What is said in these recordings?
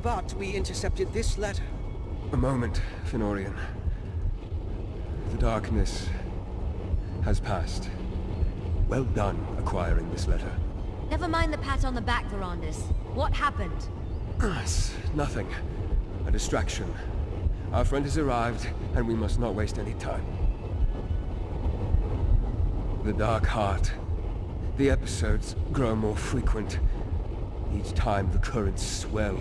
but we intercepted this letter. A moment, Fenorian. The darkness has passed. Well done acquiring this letter. Never mind the pat on the back, Verandis. What happened? It's nothing. A distraction. Our friend has arrived, and we must not waste any time. The Dark Heart. The episodes grow more frequent. Each time the currents swell,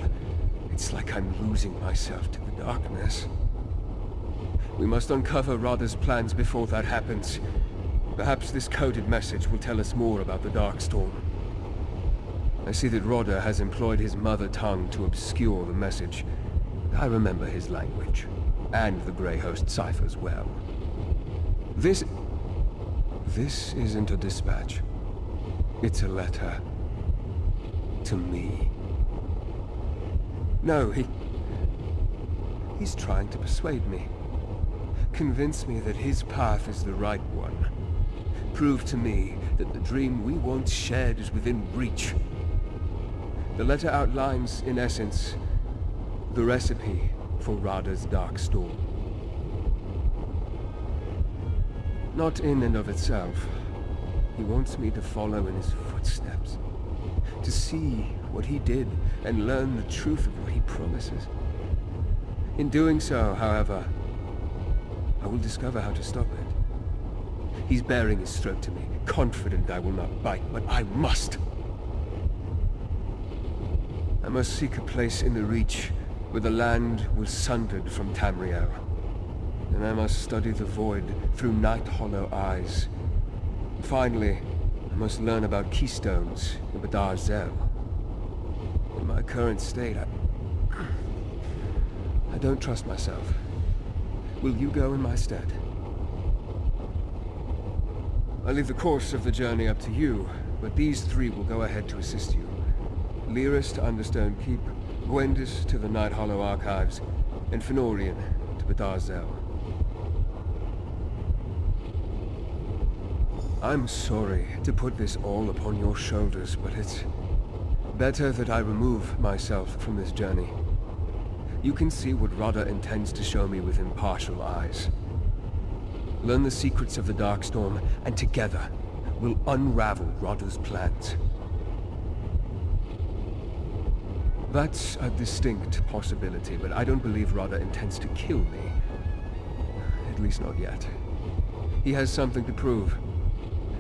it's like I'm losing myself to the darkness. We must uncover Radha's plans before that happens. Perhaps this coded message will tell us more about the Darkstorm. I see that Rodda has employed his mother tongue to obscure the message. I remember his language, and the Grey Host ciphers well. This isn't a dispatch. It's a letter. To me. No, he's trying to persuade me. Convince me that his path is the right one. Prove to me that the dream we once shared is within reach. The letter outlines, in essence, the recipe for Radha's Darkstorm. Not in and of itself. He wants me to follow in his footsteps. To see what he did and learn the truth of what he promises. In doing so, however, I will discover how to stop it. He's baring his throat to me, confident I will not bite, but I must. I must seek a place in the Reach where the land was sundered from Tamriel. And I must study the Void through Night Hollow eyes. And finally, I must learn about keystones in Badar Zel. In my current state, I don't trust myself. Will you go in my stead? I leave the course of the journey up to you, but these three will go ahead to assist you. Lyris to Understone Keep, Gwendis to the Night Hollow Archives, and Fenorian to Badar Zel. I'm sorry to put this all upon your shoulders, but it's better that I remove myself from this journey. You can see what Radha intends to show me with impartial eyes. Learn the secrets of the Darkstorm, and together, we'll unravel Radha's plans. That's a distinct possibility, but I don't believe Radha intends to kill me. At least not yet. He has something to prove.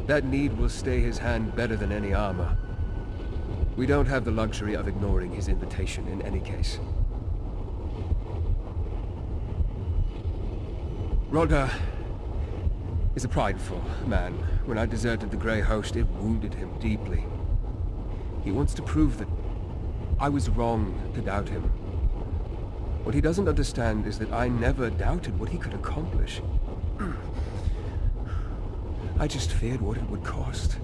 That need will stay his hand better than any armor. We don't have the luxury of ignoring his invitation in any case. Rodda is a prideful man. When I deserted the Grey Host, it wounded him deeply. He wants to prove that I was wrong to doubt him. What he doesn't understand is that I never doubted what he could accomplish. I just feared what it would cost.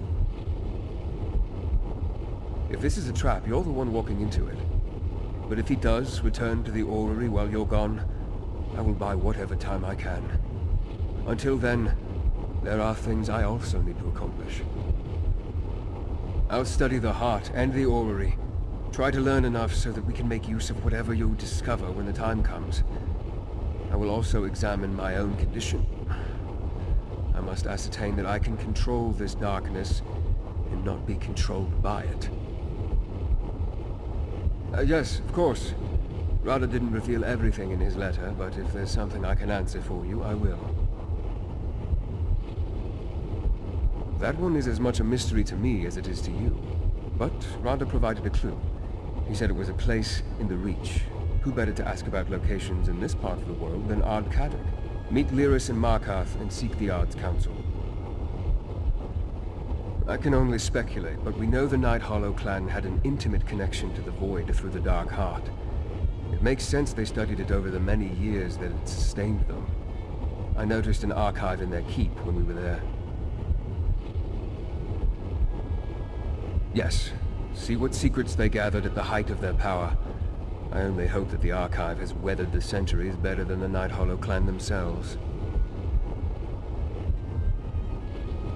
If this is a trap, you're the one walking into it. But if he does return to the orrery while you're gone, I will buy whatever time I can. Until then, there are things I also need to accomplish. I'll study the heart and the orrery. Try to learn enough so that we can make use of whatever you discover when the time comes. I will also examine my own condition. I must ascertain that I can control this darkness and not be controlled by it. Yes, of course. Radha didn't reveal everything in his letter, but if there's something I can answer for you, I will. That one is as much a mystery to me as it is to you. But Radha provided a clue. He said it was a place in the Reach. Who better to ask about locations in this part of the world than Ard Kadok? Meet Lyris and Markarth and seek the Ard's counsel. I can only speculate, but we know the Night Hollow clan had an intimate connection to the Void through the Dark Heart. It makes sense they studied it over the many years that it sustained them. I noticed an archive in their keep when we were there. Yes, see what secrets they gathered at the height of their power. I only hope that the archive has weathered the centuries better than the Night Hollow clan themselves.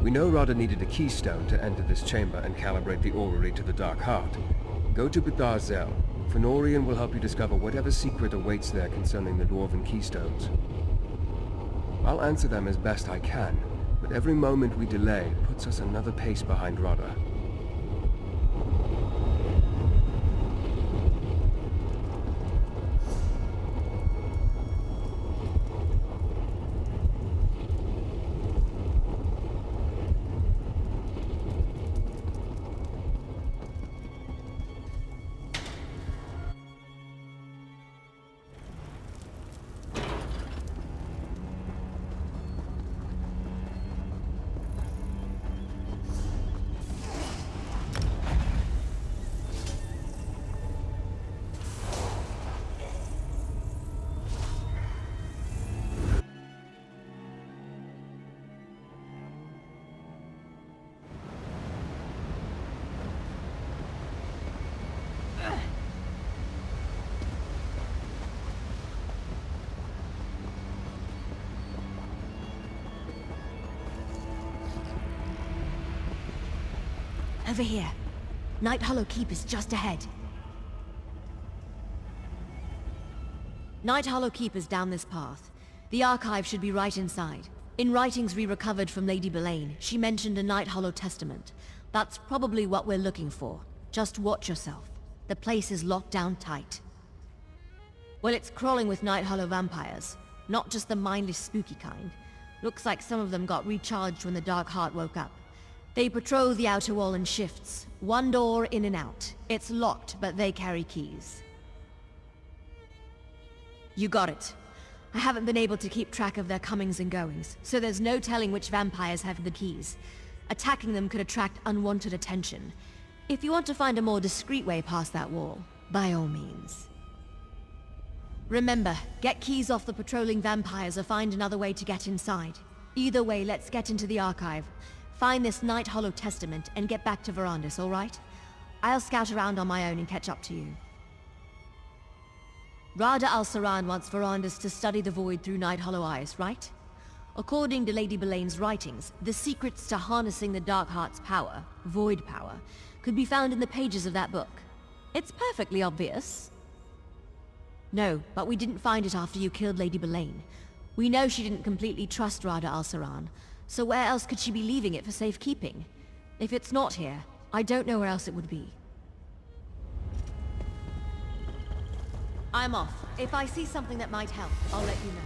We know Radha needed a keystone to enter this chamber and calibrate the orrery to the Dark Heart. Go to Badar Zel. Fenorian will help you discover whatever secret awaits there concerning the Dwarven Keystones. I'll answer them as best I can, but every moment we delay puts us another pace behind Radha. Over here. Night Hollow Keep is just ahead. Night Hollow Keep is down this path. The archive should be right inside. In writings we recovered from Lady Belaine, she mentioned a Night Hollow testament. That's probably what we're looking for. Just watch yourself. The place is locked down tight. Well, it's crawling with Night Hollow vampires. Not just the mindless spooky kind. Looks like some of them got recharged when the Dark Heart woke up. They patrol the outer wall in shifts. One door in and out. It's locked, but they carry keys. You got it. I haven't been able to keep track of their comings and goings, so there's no telling which vampires have the keys. Attacking them could attract unwanted attention. If you want to find a more discreet way past that wall, by all means. Remember, get keys off the patrolling vampires or find another way to get inside. Either way, let's get into the archive. Find this Night Hollow testament and get back to Verandis, alright? I'll scout around on my own and catch up to you. Radha al-Saran wants Verandis to study the void through Night Hollow eyes, right? According to Lady Belaine's writings, the secrets to harnessing the Dark Heart's power, void power, could be found in the pages of that book. It's perfectly obvious. No, but we didn't find it after you killed Lady Belaine. We know she didn't completely trust Radha al-Saran, so where else could she be leaving it for safekeeping? If it's not here, I don't know where else it would be. I'm off. If I see something that might help, I'll let you know.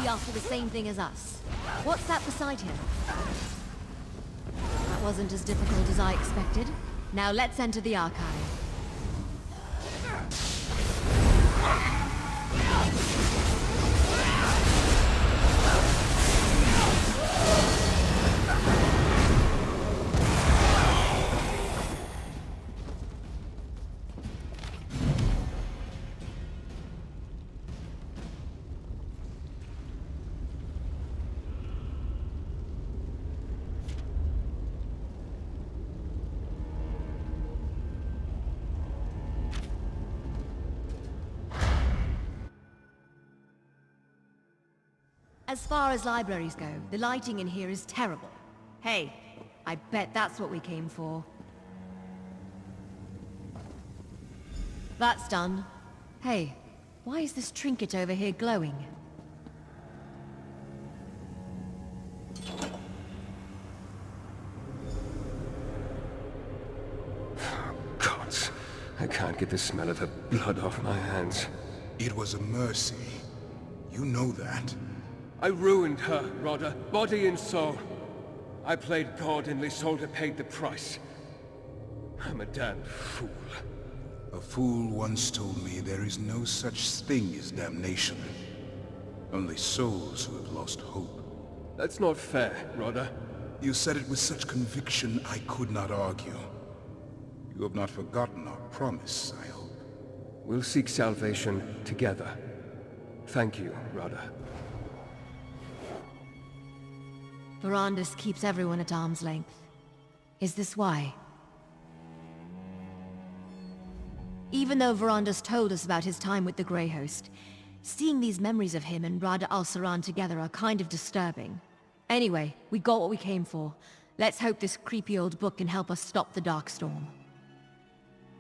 After the same thing as us. What's that beside him? That wasn't as difficult as I expected. Now let's enter the archive. As far as libraries go, the lighting in here is terrible. Hey, I bet that's what we came for. That's done. Hey, why is this trinket over here glowing? Gods, I can't get the smell of her blood off my hands. It was a mercy. You know that. I ruined her, Radha, body and soul. I played God and Lysolda paid the price. I'm a damned fool. A fool once told me there is no such thing as damnation. Only souls who have lost hope. That's not fair, Rodder. You said it with such conviction I could not argue. You have not forgotten our promise, I hope. We'll seek salvation together. Thank you, Rodder. Verandis keeps everyone at arm's length. Is this why? Even though Verandis told us about his time with the Grey Host, seeing these memories of him and Rada al-Saran together are kind of disturbing. Anyway, we got what we came for. Let's hope this creepy old book can help us stop the Darkstorm.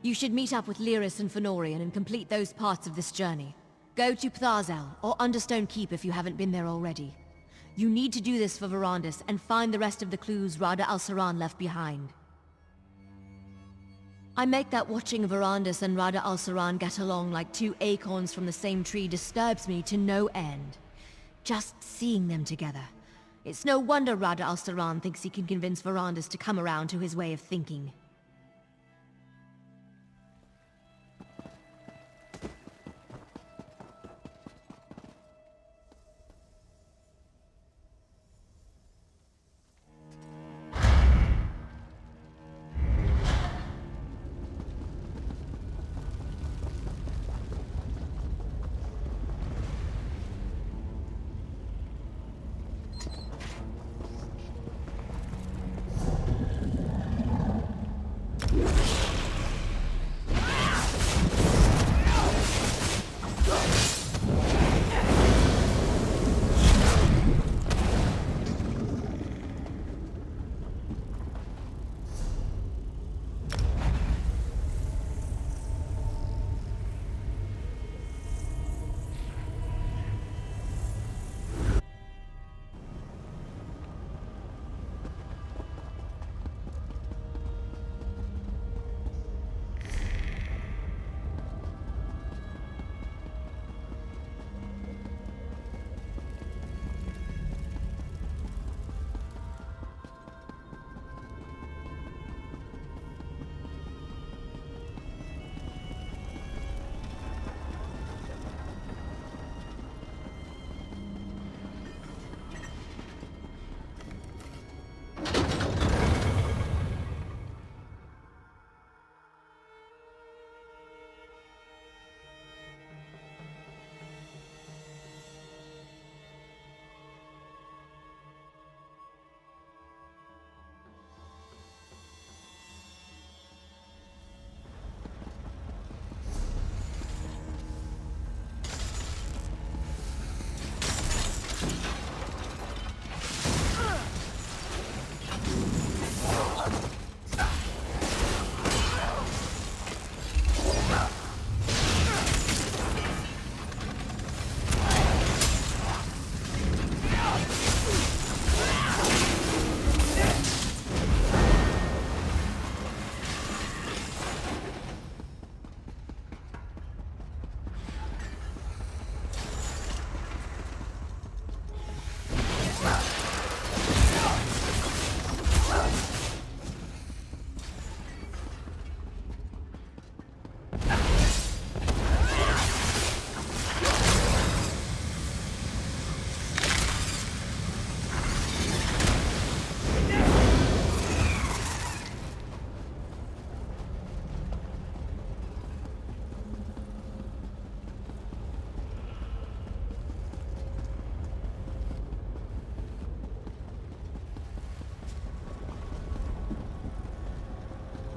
You should meet up with Lyris and Fenorian and complete those parts of this journey. Go to Ptharzel or Understone Keep if you haven't been there already. You need to do this for Verandis and find the rest of the clues Rada al-Saran left behind. I make that watching Verandis and Rada al-Saran get along like two acorns from the same tree disturbs me to no end. Just seeing them together. It's no wonder Rada al-Saran thinks he can convince Verandis to come around to his way of thinking.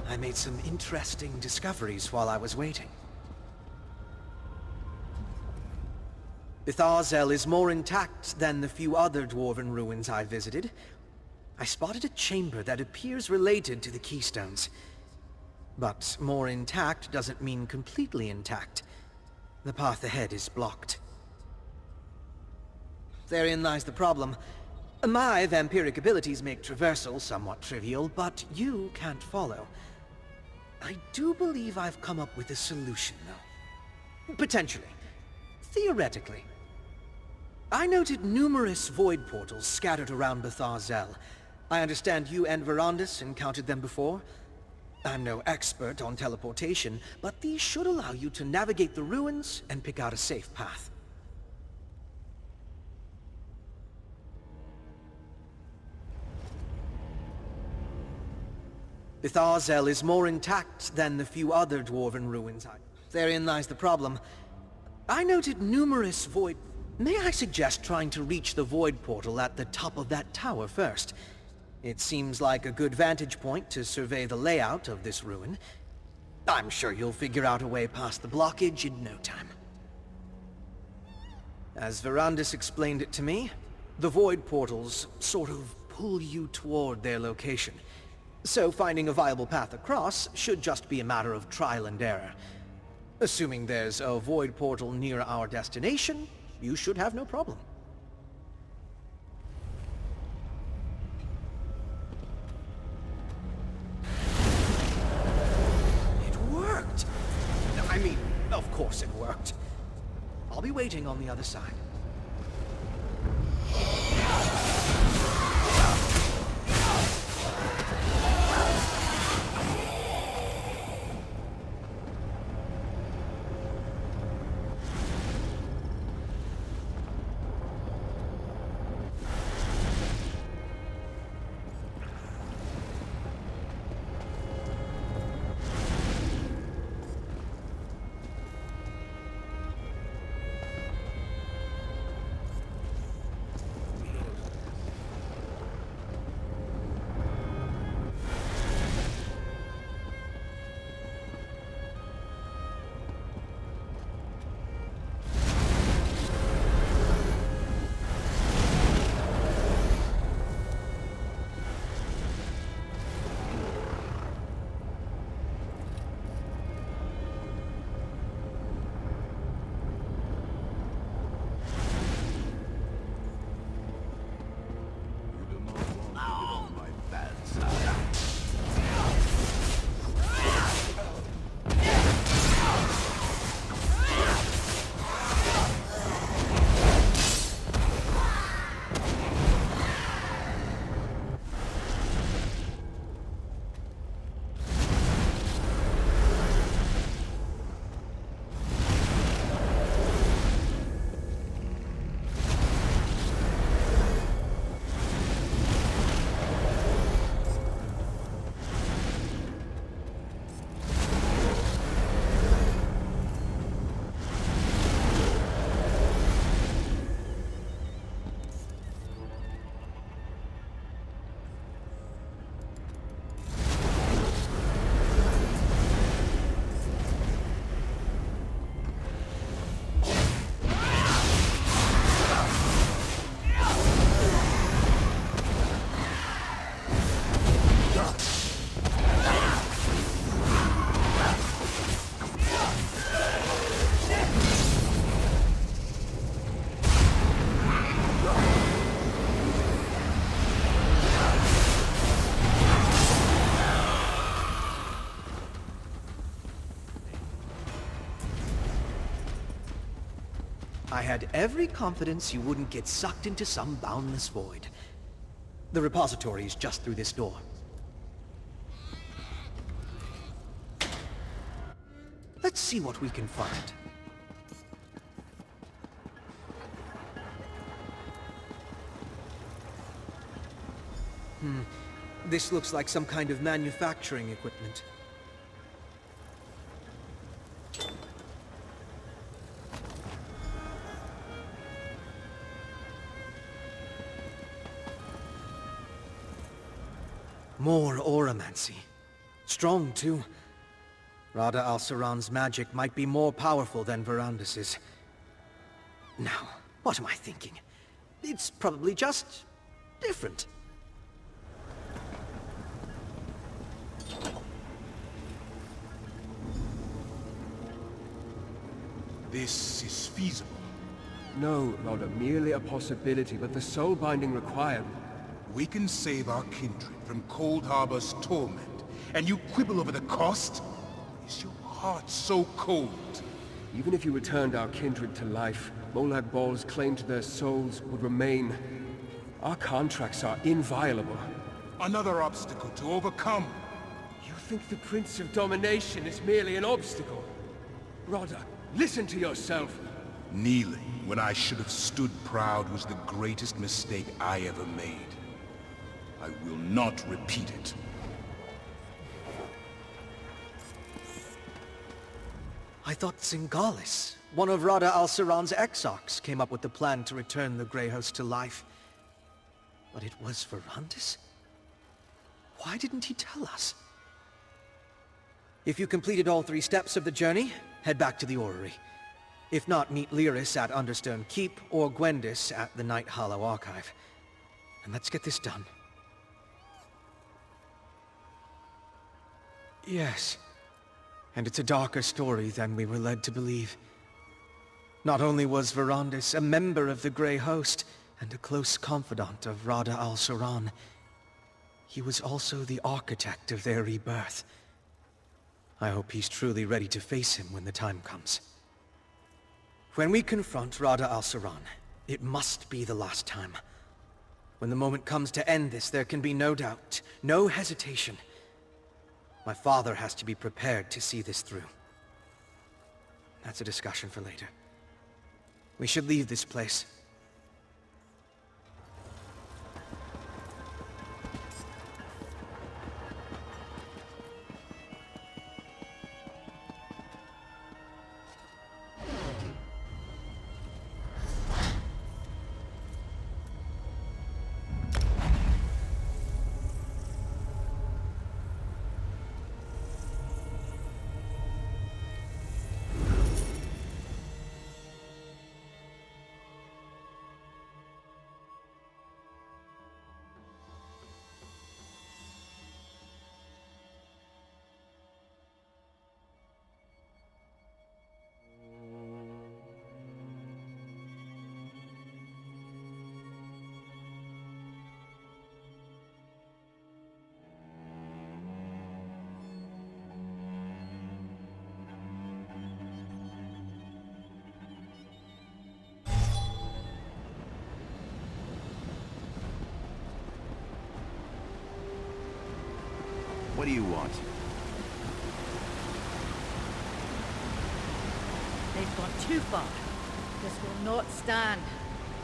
I made some interesting discoveries while I was waiting. Ptharzel is more intact than the few other dwarven ruins I visited. I spotted a chamber that appears related to the Keystones. But more intact doesn't mean completely intact. The path ahead is blocked. Therein lies the problem. My vampiric abilities make traversal somewhat trivial, but you can't follow. I do believe I've come up with a solution, though. Potentially. Theoretically. I noted numerous void portals scattered around Ptharzel. I understand you and Verandis encountered them before. I'm no expert on teleportation, but these should allow you to navigate the ruins and pick out a safe path. Itharzel is more intact than the few other dwarven ruins. Therein lies the problem. I noted numerous void... May I suggest trying to reach the void portal at the top of that tower first? It seems like a good vantage point to survey the layout of this ruin. I'm sure you'll figure out a way past the blockage in no time. As Verandis explained it to me, the void portals sort of pull you toward their location. So finding a viable path across should just be a matter of trial and error. Assuming there's a void portal near our destination, you should have no problem. It worked! I mean, of course it worked. I'll be waiting on the other side. I had every confidence you wouldn't get sucked into some boundless void. The repository is just through this door. Let's see what we can find. This looks like some kind of manufacturing equipment. More oromancy. Strong, too. Rada al-Saran's magic might be more powerful than Verandis's. Now, what am I thinking? It's probably just... different. This is feasible. No, Rada, merely a possibility, but the soul binding required... We can save our kindred from Cold Harbor's torment, and you quibble over the cost? Is your heart so cold? Even if you returned our kindred to life, Molag Bal's claim to their souls would remain. Our contracts are inviolable. Another obstacle to overcome. You think the Prince of Domination is merely an obstacle. Rodda, listen to yourself. Kneeling when I should have stood proud was the greatest mistake I ever made. I will not repeat it. I thought Singalis, one of Radha al-Saran's exarchs, came up with the plan to return the Grey Host to life. But it was Verandis? Why didn't he tell us? If you completed all 3 steps of the journey, head back to the orrery. If not, meet Lyris at Understone Keep or Gwendis at the Night Hollow Archive. And let's get this done. Yes. And it's a darker story than we were led to believe. Not only was Verandis a member of the Grey Host and a close confidant of Radha al-Saran, he was also the architect of their rebirth. I hope he's truly ready to face him when the time comes. When we confront Radha al-Saran, it must be the last time. When the moment comes to end this, there can be no doubt, no hesitation. My father has to be prepared to see this through. That's a discussion for later. We should leave this place. What do you want? They've gone too far. This will not stand.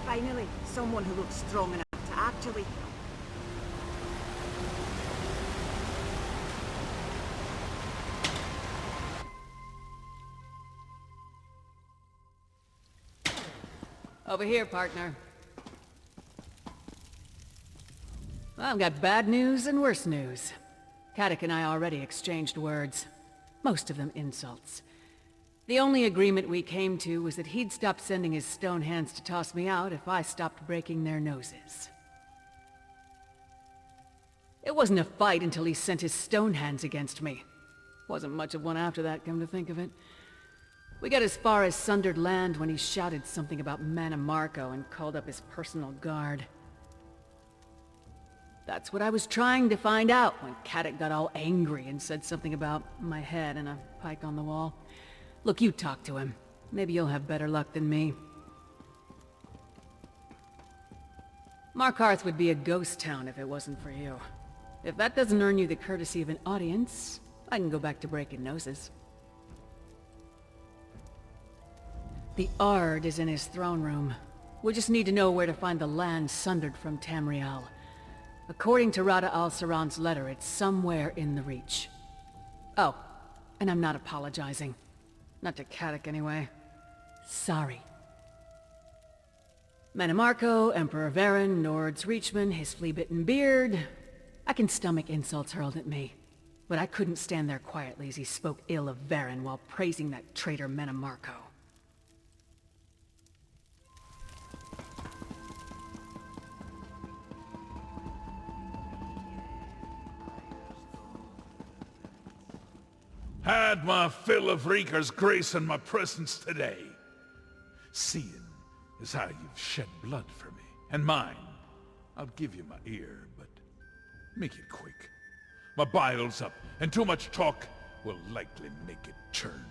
Finally, someone who looks strong enough to actually... Over here, partner. I've got bad news and worse news. Kadok and I already exchanged words. Most of them insults. The only agreement we came to was that he'd stop sending his stone hands to toss me out if I stopped breaking their noses. It wasn't a fight until he sent his stone hands against me. Wasn't much of one after that, come to think of it. We got as far as Sundered Land when he shouted something about Mannimarco and called up his personal guard. That's what I was trying to find out when Kadok got all angry and said something about my head and a pike on the wall. Look, you talk to him. Maybe you'll have better luck than me. Markarth would be a ghost town if it wasn't for you. If that doesn't earn you the courtesy of an audience, I can go back to breaking noses. The Ard is in his throne room. We just need to know where to find the land sundered from Tamriel. According to Radha al-Saran's letter, it's somewhere in the Reach. Oh, and I'm not apologizing. Not to Kadok, anyway. Sorry. Mannimarco, Emperor Varen, Nord's Reachman, his flea-bitten beard. I can stomach insults hurled at me. But I couldn't stand there quietly as he spoke ill of Varen while praising that traitor Mannimarco. Had my fill of Reeker's grace in my presence today. Seeing is how you've shed blood for me, and mine. I'll give you my ear, but make it quick. My bile's up, and too much talk will likely make it turn.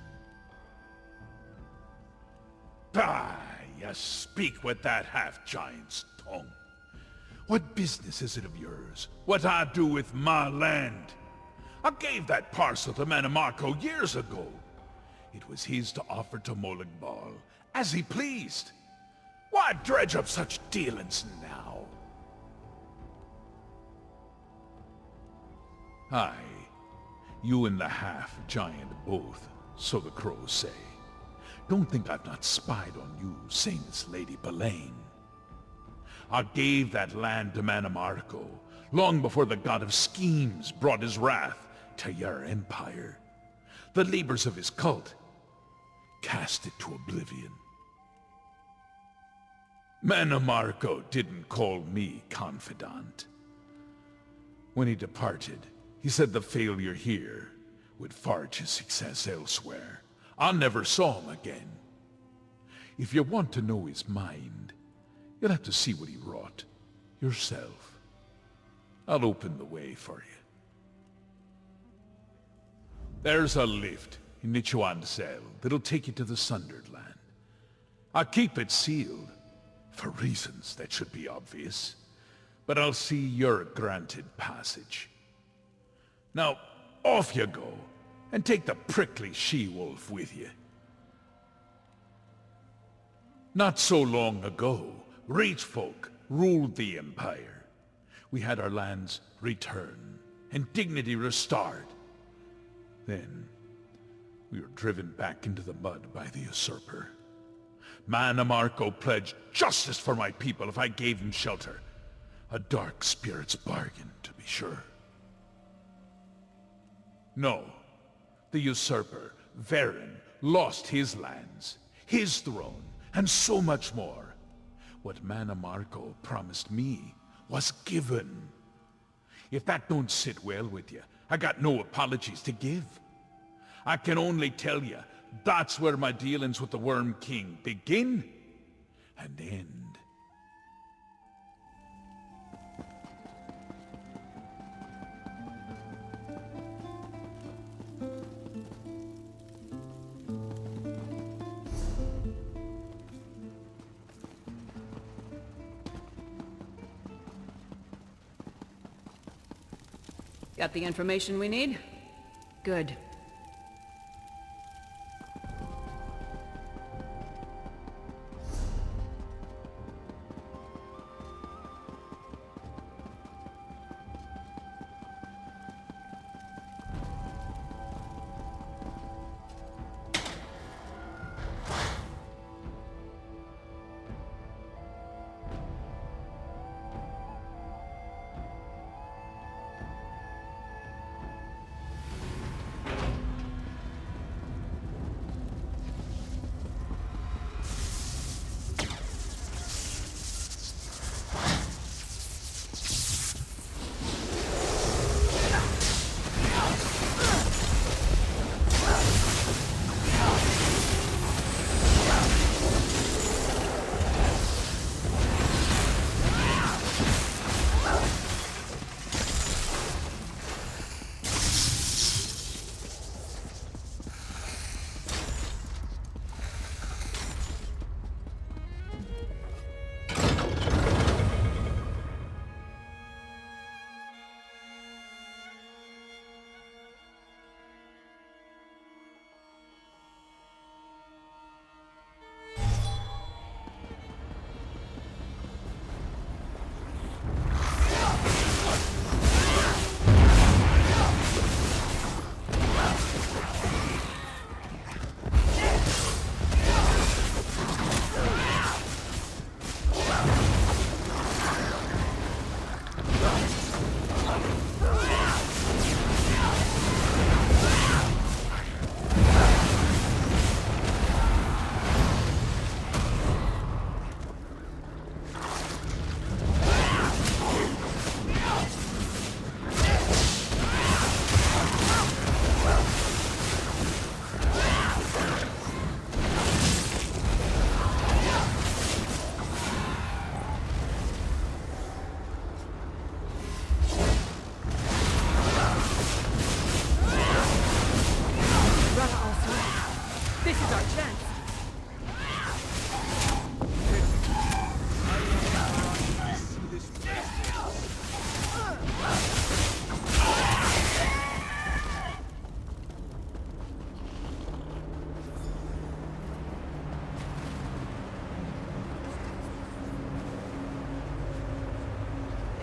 Ah, you speak with that half-giant's tongue. What business is it of yours? What I do with my land? I gave that parcel to Manamarco years ago. It was his to offer to Molag as he pleased. Why dredge up such dealings now? Aye, you and the half-giant both, so the crows say. Don't think I've not spied on you since Lady Belaine. I gave that land to Manamarco long before the god of schemes brought his wrath to your empire. The labors of his cult cast it to oblivion. Manamarco didn't call me confidant. When he departed, he said the failure here would forge his success elsewhere. I never saw him again. If you want to know his mind, you'll have to see what he wrought yourself. I'll open the way for you. There's a lift in Nichuan's cell that'll take you to the Sundered Land. I keep it sealed, for reasons that should be obvious, but I'll see you're granted passage. Now, off you go, and take the prickly she-wolf with you. Not so long ago, Reach folk ruled the Empire. We had our lands returned, and dignity restored. Then, we were driven back into the mud by the usurper. Manamarco pledged justice for my people if I gave him shelter. A dark spirit's bargain, to be sure. No, the usurper, Varen, lost his lands, his throne, and so much more. What Manamarco promised me was given. If that don't sit well with you, I got no apologies to give. I can only tell you, that's where my dealings with the Worm King begin and end. Got the information we need? Good.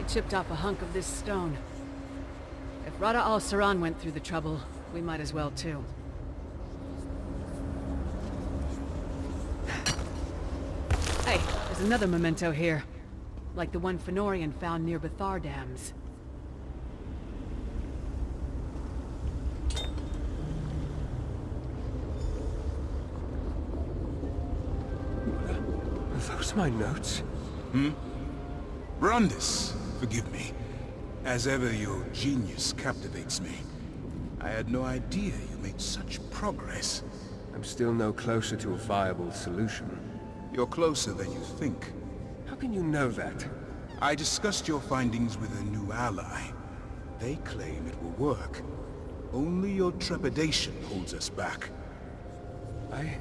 They chipped off a hunk of this stone. If Rada al-Saran went through the trouble, we might as well too. Hey, there's another memento here. Like the one Fëanorian found near Bethar Dams. Are those my notes? Brandis, forgive me. As ever, your genius captivates me. I had no idea you made such progress. I'm still no closer to a viable solution. You're closer than you think. How can you know that? I discussed your findings with a new ally. They claim it will work. Only your trepidation holds us back. I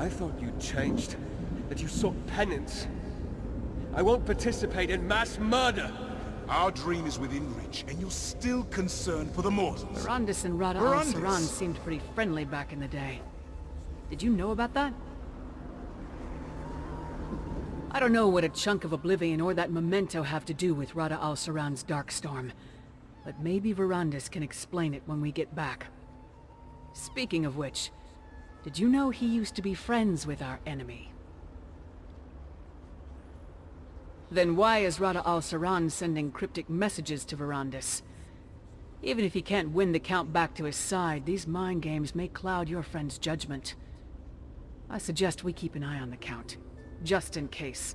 thought you'd changed. That you sought penance. I won't participate in mass murder! Our dream is within reach, and you're still concerned for the mortals. Verandis and Rada al-Saran seemed pretty friendly back in the day. Did you know about that? I don't know what a chunk of Oblivion or that memento have to do with Rada al-Saran's Darkstorm, but maybe Verandis can explain it when we get back. Speaking of which, did you know he used to be friends with our enemy? Then why is Rada al-Saran sending cryptic messages to Verandis? Even if he can't win the Count back to his side, these mind games may cloud your friend's judgment. I suggest we keep an eye on the Count, just in case.